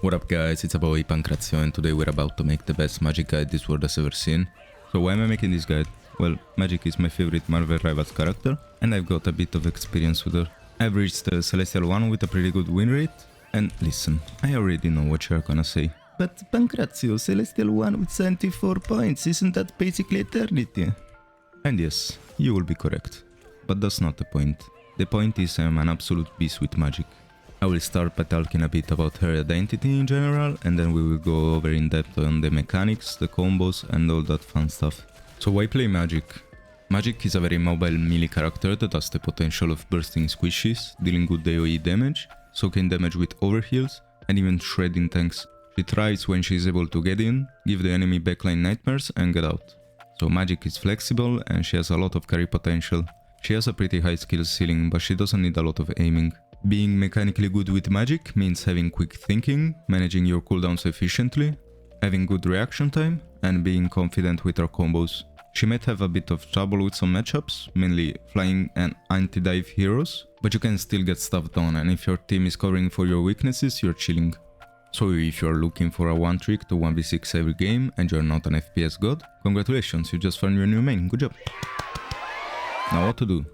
What up guys, it's about Pancrazio and today we're about to make the best Magik guide this world has ever seen. So why am I making this guide? Well, Magik is my favorite Marvel Rivals character and I've got a bit of experience with her. I've reached the Celestial 1 with a pretty good win rate, and listen, I already know what you're gonna say. But Pancrazio, Celestial 1 with 74 points, isn't that basically eternity? And yes, you will be correct. But that's not the point. The point is I'm an absolute beast with Magik. I will start by talking a bit about her identity in general, and then we will go over in depth on the mechanics, the combos and all that fun stuff. So why play Magik? Magik is a very mobile melee character that has the potential of bursting squishies, dealing good AoE damage, soaking damage with overheals, and even shredding tanks. She thrives when she is able to get in, give the enemy backline nightmares and get out. So Magik is flexible and she has a lot of carry potential. She has a pretty high skill ceiling, but she doesn't need a lot of aiming. Being mechanically good with Magik means having quick thinking, managing your cooldowns efficiently, having good reaction time, and being confident with her combos. She might have a bit of trouble with some matchups, mainly flying and anti-dive heroes, but you can still get stuff done, and if your team is covering for your weaknesses, you're chilling. So if you're looking for a one trick to 1v6 every game and you're not an FPS god, congratulations, you just found your new main, good job! Now what to do?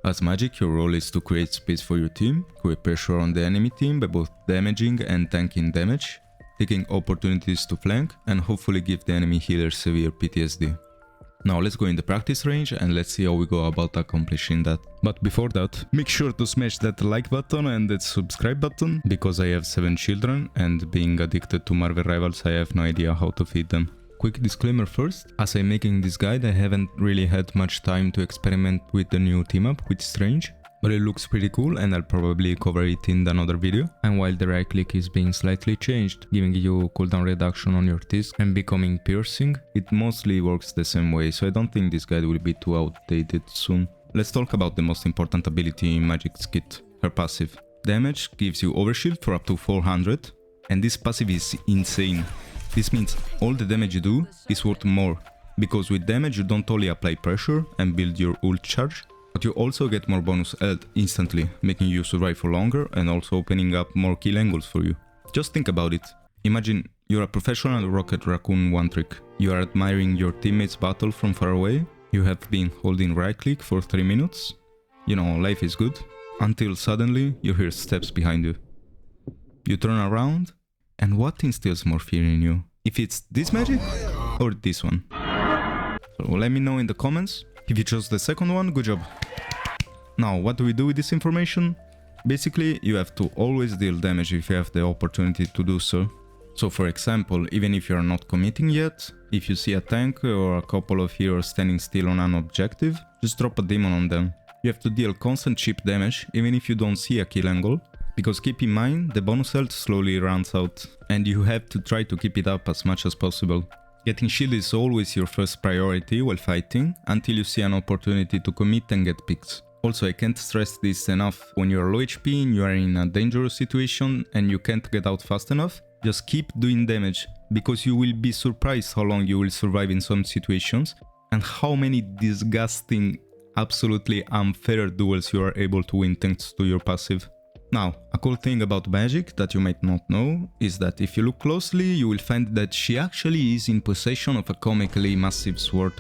As Magik, your role is to create space for your team, create pressure on the enemy team by both damaging and tanking damage, taking opportunities to flank, and hopefully give the enemy healer severe PTSD. Now let's go in the practice range and let's see how we go about accomplishing that. But before that, make sure to smash that like button and that subscribe button, because I have 7 children and being addicted to Marvel Rivals I have no idea how to feed them. Quick disclaimer first, as I'm making this guide I haven't really had much time to experiment with the new team up with Strange, but it looks pretty cool and I'll probably cover it in another video. And while the right click is being slightly changed, giving you cooldown reduction on your disc and becoming piercing, it mostly works the same way, so I don't think this guide will be too outdated soon. Let's talk about the most important ability in Magik's kit, her passive. Damage gives you overshield for up to 400, and this passive is insane. This means all the damage you do is worth more, because with damage you don't only apply pressure and build your ult charge, but you also get more bonus health instantly, making you survive for longer and also opening up more kill angles for you. Just think about it. Imagine you're a professional Rocket Raccoon one trick. You are admiring your teammates battle from far away, you have been holding right click for 3 minutes, you know, life is good, until suddenly you hear steps behind you. You turn around, and what instills more fear in you? If it's this Magik or this one? So let me know in the comments. If you chose the second one, good job. Now, what do we do with this information? Basically, you have to always deal damage if you have the opportunity to do so. So for example, even if you're not committing yet, if you see a tank or a couple of heroes standing still on an objective, just drop a demon on them. You have to deal constant chip damage even if you don't see a kill angle, because keep in mind, the bonus health slowly runs out, and you have to try to keep it up as much as possible. Getting shield is always your first priority while fighting, until you see an opportunity to commit and get picks. Also, I can't stress this enough, when you're low HP and you are in a dangerous situation and you can't get out fast enough, just keep doing damage, because you will be surprised how long you will survive in some situations, and how many disgusting, absolutely unfair duels you are able to win thanks to your passive. Now, a cool thing about Magik that you might not know is that if you look closely, you will find that she actually is in possession of a comically massive sword.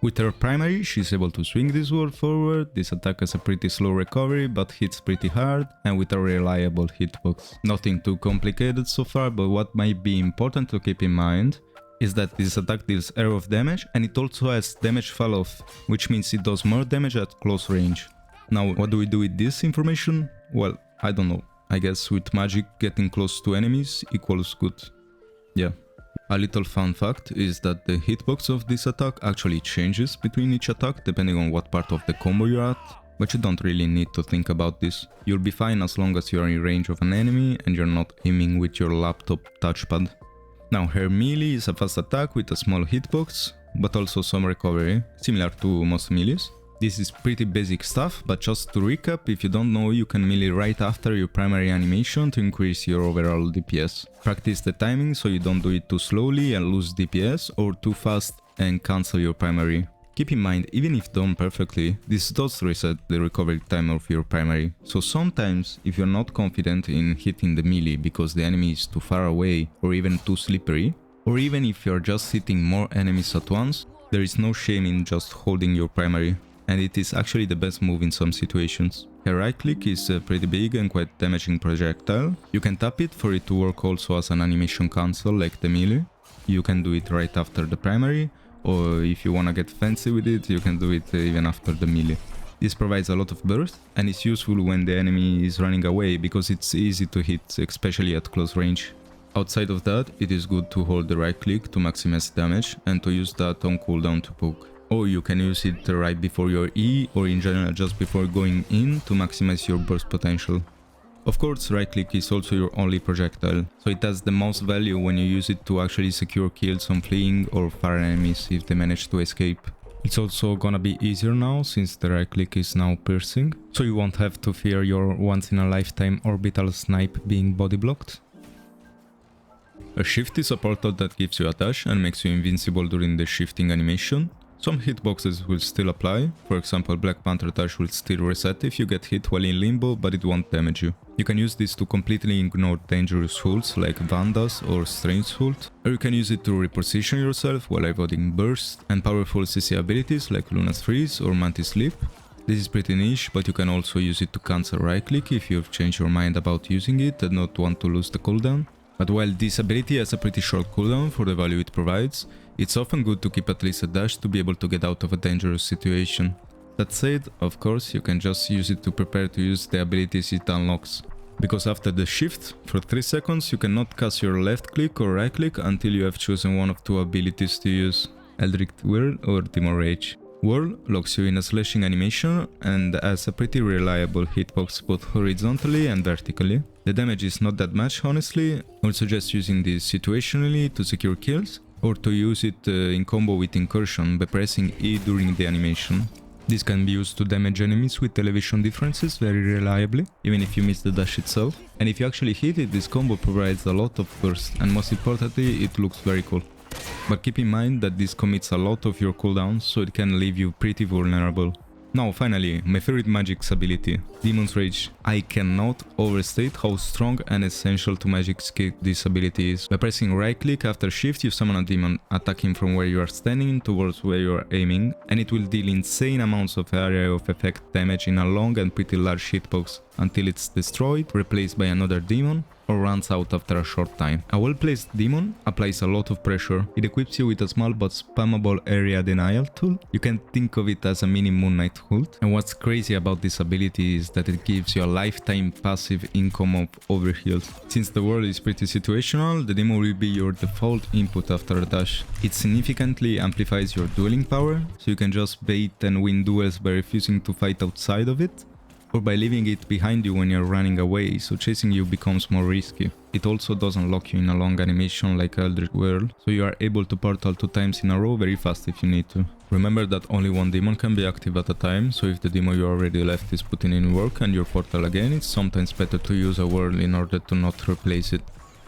With her primary, she's able to swing this sword forward, this attack has a pretty slow recovery but hits pretty hard, and with a reliable hitbox. Nothing too complicated so far, but what might be important to keep in mind is that this attack deals air of damage and it also has damage fall off, which means it does more damage at close range. Now, what do we do with this information? Well, I don't know. I guess with Magik, getting close to enemies equals good. Yeah. A little fun fact is that the hitbox of this attack actually changes between each attack depending on what part of the combo you're at, but you don't really need to think about this. You'll be fine as long as you're in range of an enemy and you're not aiming with your laptop touchpad. Now, her Meele is a fast attack with a small hitbox, but also some recovery, similar to most Meele's. This is pretty basic stuff, but just to recap, if you don't know, you can Meele right after your primary animation to increase your overall DPS. Practice the timing so you don't do it too slowly and lose DPS, or too fast and cancel your primary. Keep in mind, even if done perfectly, this does reset the recovery time of your primary. So sometimes, if you're not confident in hitting the melee because the enemy is too far away or even too slippery, or even if you're just hitting more enemies at once, there is no shame in just holding your primary, and it is actually the best move in some situations. A right click is a pretty big and quite damaging projectile. You can tap it for it to work also as an animation cancel like the melee. You can do it right after the primary, or if you wanna get fancy with it, you can do it even after the melee. This provides a lot of burst and is useful when the enemy is running away because it's easy to hit, especially at close range. Outside of that, it is good to hold the right click to maximize damage and to use that on cooldown to poke. Or you can use it right before your E or in general just before going in to maximize your burst potential. Of course, right click is also your only projectile, so it has the most value when you use it to actually secure kills on fleeing or far enemies if they manage to escape. It's also gonna be easier now since the right click is now piercing, so you won't have to fear your once in a lifetime orbital snipe being body blocked. A shift is a portal that gives you a dash and makes you invincible during the shifting animation. Some hitboxes will still apply, for example Black Panther dash will still reset if you get hit while in limbo, but it won't damage you. You can use this to completely ignore dangerous hulks like Vandas or Strange Hult, or you can use it to reposition yourself while avoiding burst and powerful CC abilities like Luna's Freeze or Mantis Leap. This is pretty niche, but you can also use it to cancel right click if you've changed your mind about using it and not want to lose the cooldown. But while this ability has a pretty short cooldown for the value it provides, it's often good to keep at least a dash to be able to get out of a dangerous situation. That said, of course, you can just use it to prepare to use the abilities it unlocks. Because after the shift, for 3 seconds you cannot cast your left click or right click until you have chosen one of two abilities to use, Eldritch Whirl or Demon Rage. Whirl locks you in a slashing animation and has a pretty reliable hitbox both horizontally and vertically. The damage is not that much honestly, I would suggest using this situationally to secure kills, or to use it in combo with Incursion by pressing E during the animation. This can be used to damage enemies with elevation differences very reliably, even if you miss the dash itself. And if you actually hit it, this combo provides a lot of burst, and most importantly, it looks very cool. But keep in mind that this commits a lot of your cooldowns, so it can leave you pretty vulnerable. Now finally, my favorite Magik's ability, Demon's Rage. I cannot overstate how strong and essential to Magik's kit this ability is. By pressing right click after shift, you summon a demon, attacking from where you are standing towards where you are aiming, and it will deal insane amounts of area of effect damage in a long and pretty large hitbox, until it's destroyed, replaced by another demon, or runs out after a short time. A well-placed demon applies a lot of pressure. It equips you with a small but spammable area denial tool. You can think of it as a mini Moon Knight Hult. And what's crazy about this ability is that it gives you a lifetime passive income of overheals. Since the world is pretty situational, the demon will be your default input after a dash. It significantly amplifies your dueling power, so you can just bait and win duels by refusing to fight outside of it, or by leaving it behind you when you're running away, so chasing you becomes more risky. It also doesn't lock you in a long animation like Eldritch Whirl, so you are able to portal 2 times in a row very fast if you need to. Remember that only one demon can be active at a time, so if the demon you already left is putting in work and you portal again, it's sometimes better to use a whirl in order to not replace it.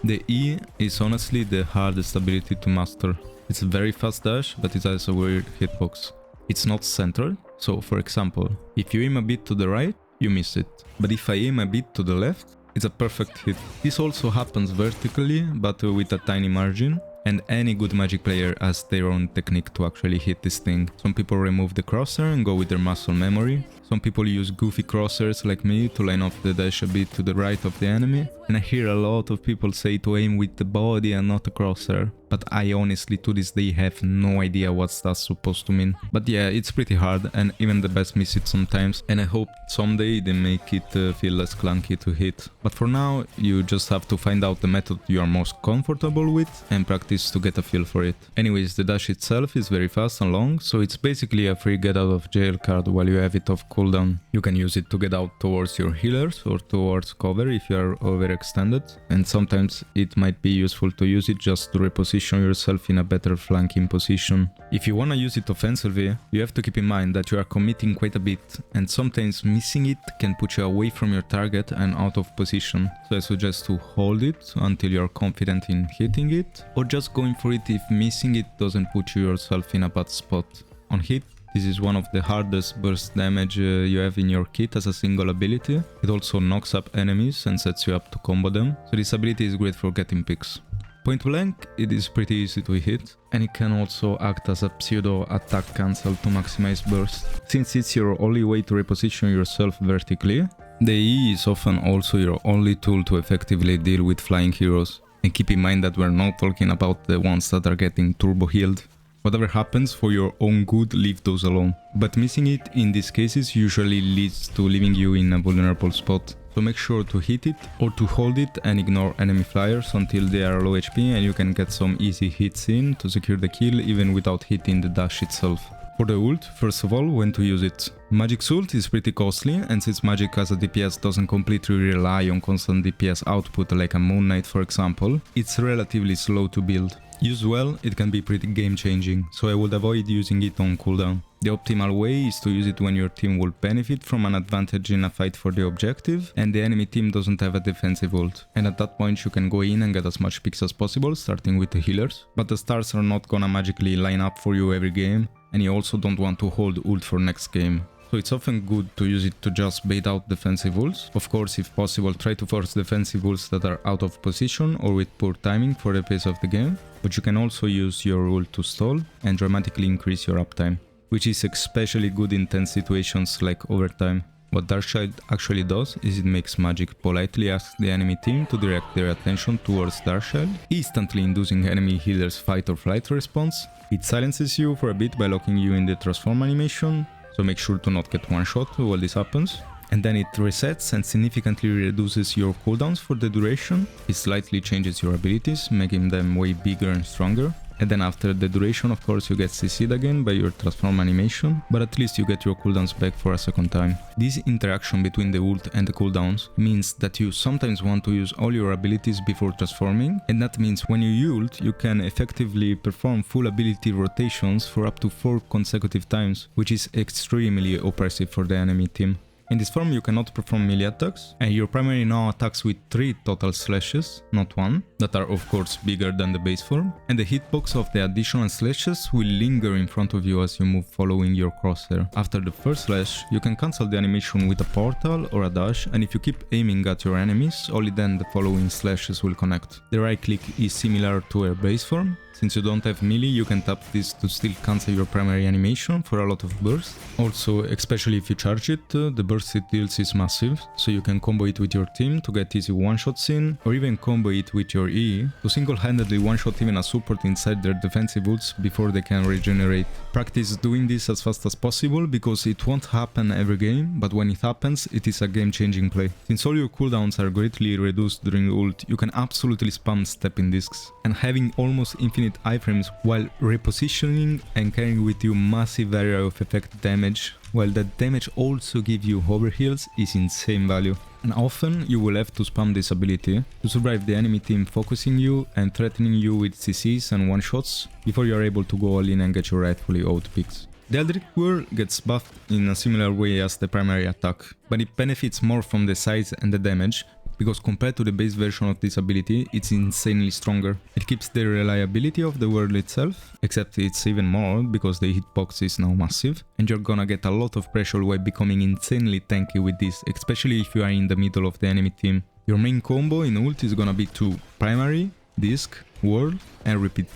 The E is honestly the hardest ability to master. It's a very fast dash, but it has a weird hitbox. It's not centered, so for example, if you aim a bit to the right, you miss it. But if I aim a bit to the left, it's a perfect hit. This also happens vertically, but with a tiny margin. And any good Magic player has their own technique to actually hit this thing. Some people remove the crosshair and go with their muscle memory. Some people use goofy crosshairs like me to line off the dash a bit to the right of the enemy. And I hear a lot of people say to aim with the body and not the crosshair. But I honestly to this day have no idea what that's supposed to mean. But yeah, it's pretty hard and even the best miss it sometimes. And I hope someday they make it feel less clunky to hit. But for now, you just have to find out the method you are most comfortable with and practice to get a feel for it. Anyways, the dash itself is very fast and long, so it's basically a free get out of jail card while you have it off cooldown. You can use it to get out towards your healers or towards cover if you are overextended, and sometimes it might be useful to use it just to reposition yourself in a better flanking position. If you wanna use it offensively, you have to keep in mind that you are committing quite a bit, and sometimes missing it can put you away from your target and out of position. So I suggest to hold it until you are confident in hitting it, or just going for it if missing it doesn't put yourself in a bad spot. On hit, This is one of the hardest burst damage you have in your kit as a single ability. It also knocks up enemies and sets you up to combo them, so this ability is great for getting picks. Point blank, it is pretty easy to hit, and it can also act as a pseudo attack cancel to maximize burst. Since it's your only way to reposition yourself vertically, the E is often also your only tool to effectively deal with flying heroes. And keep in mind that we're not talking about the ones that are getting turbo healed. Whatever happens for your own good, leave those alone. But missing it in these cases usually leads to leaving you in a vulnerable spot. So make sure to hit it or to hold it and ignore enemy flyers until they are low HP and you can get some easy hits in to secure the kill even without hitting the dash itself. For the ult, first of all, when to use it. Magik's ult is pretty costly, and since Magik as a DPS doesn't completely rely on constant DPS output like a Moon Knight for example, it's relatively slow to build. Used well, it can be pretty game changing, so I would avoid using it on cooldown. The optimal way is to use it when your team will benefit from an advantage in a fight for the objective and the enemy team doesn't have a defensive ult. And at that point you can go in and get as much picks as possible, starting with the healers. But the stars are not gonna magically line up for you every game, and you also don't want to hold ult for next game. So it's often good to use it to just bait out defensive ults. Of course, if possible, try to force defensive ults that are out of position or with poor timing for the pace of the game. But you can also use your ult to stall and dramatically increase your uptime, which is especially good in tense situations like overtime. What Darkchild actually does is it makes Magik politely ask the enemy team to direct their attention towards Darkchild, instantly inducing enemy healers' fight or flight response. It silences you for a bit by locking you in the transform animation, so make sure to not get one shot while this happens. And then it resets and significantly reduces your cooldowns for the duration. It slightly changes your abilities, making them way bigger and stronger. And then after the duration, of course, you get CC'd again by your transform animation, but at least you get your cooldowns back for a second time. This interaction between the ult and the cooldowns means that you sometimes want to use all your abilities before transforming, and that means when you ult, you can effectively perform full ability rotations for up to 4 consecutive times, which is extremely oppressive for the enemy team. In this form you cannot perform melee attacks, and your primary now attacks with 3 total slashes, not 1, that are of course bigger than the base form, and the hitbox of the additional slashes will linger in front of you as you move following your crosshair. After the first slash, you can cancel the animation with a portal or a dash, and if you keep aiming at your enemies, only then the following slashes will connect. The right click is similar to a base form. Since you don't have melee, you can tap this to still cancel your primary animation for a lot of burst. Also, especially if you charge it, the burst it deals is massive, so you can combo it with your team to get easy one-shots in, or even combo it with your E to single-handedly one-shot even a support inside their defensive ults before they can regenerate. Practice doing this as fast as possible because it won't happen every game, but when it happens, it is a game-changing play. Since all your cooldowns are greatly reduced during ult, you can absolutely spam stepping discs, and having almost infinite iframes while repositioning and carrying with you massive area of effect damage, while that damage also gives you overheals, is insane value. And often you will have to spam this ability to survive the enemy team focusing you and threatening you with CCs and one-shots before you are able to go all in and get your rightfully owed picks. The Eldritch Whirl gets buffed in a similar way as the primary attack, but it benefits more from the size and the damage, because compared to the base version of this ability, it's insanely stronger. It keeps the reliability of the world itself, except it's even more because the hitbox is now massive, and you're gonna get a lot of pressure while becoming insanely tanky with this, especially if you are in the middle of the enemy team. Your main combo in ult is gonna be 2 primary, disc, whirl, and repeat.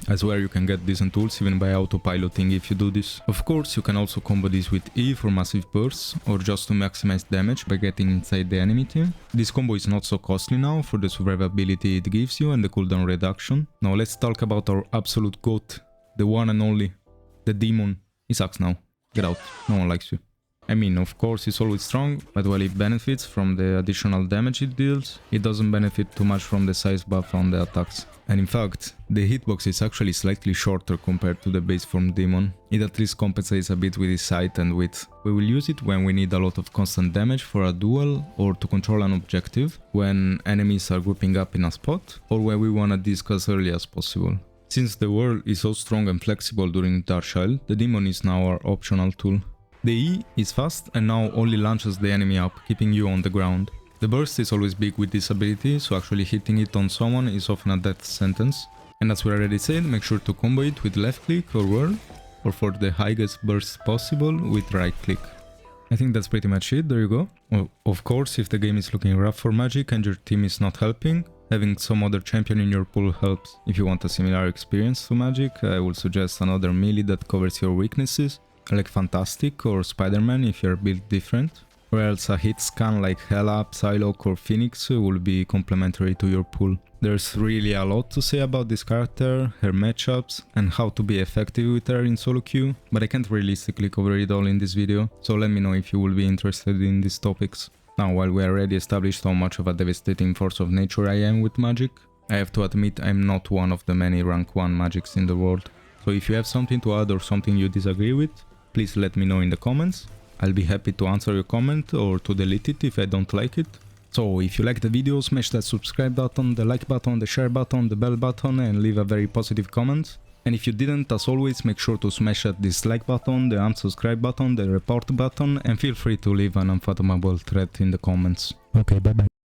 I swear you can get decent tools even by autopiloting if you do this. Of course, you can also combo this with E for massive bursts, or just to maximize damage by getting inside the enemy team. This combo is not so costly now for the survivability it gives you and the cooldown reduction. Now let's talk about our absolute GOAT, the one and only, the demon. He sucks now. Get out, no one likes you. I mean, of course it's always strong, but while it benefits from the additional damage it deals, it doesn't benefit too much from the size buff on the attacks. And in fact, the hitbox is actually slightly shorter compared to the base form demon. It at least compensates a bit with its height and width. We will use it when we need a lot of constant damage for a duel or to control an objective, when enemies are grouping up in a spot, or when we wanna disc as early as possible. Since the whirl is so strong and flexible during Darkchild, the demon is now our optional tool. The E is fast and now only launches the enemy up, keeping you on the ground. The burst is always big with this ability, so actually hitting it on someone is often a death sentence. And as we already said, make sure to combo it with left click or whirl. or for the highest burst possible with right click. I think that's pretty much it, there you go. Of course, if the game is looking rough for Magik and your team is not helping, having some other champion in your pool helps. If you want a similar experience to Magik, I would suggest another Meele that covers your weaknesses, like Fantastic or Spider-Man if you're built different. Or else a hit scan like Hela, Psylocke or Phoenix will be complementary to your pool. There's really a lot to say about this character, her matchups, and how to be effective with her in solo queue, but I can't realistically cover it all in this video, so let me know if you will be interested in these topics. Now, while we already established how much of a devastating force of nature I am with Magik, I have to admit I'm not one of the many rank 1 Magics in the world. So if you have something to add or something you disagree with, please let me know in the comments. I'll be happy to answer your comment or to delete it if I don't like it. So if you like the video, smash that subscribe button, the like button, the share button, the bell button and leave a very positive comment. And if you didn't, as always, make sure to smash that dislike button, the unsubscribe button, the report button and feel free to leave an unfathomable threat in the comments. Okay, bye bye.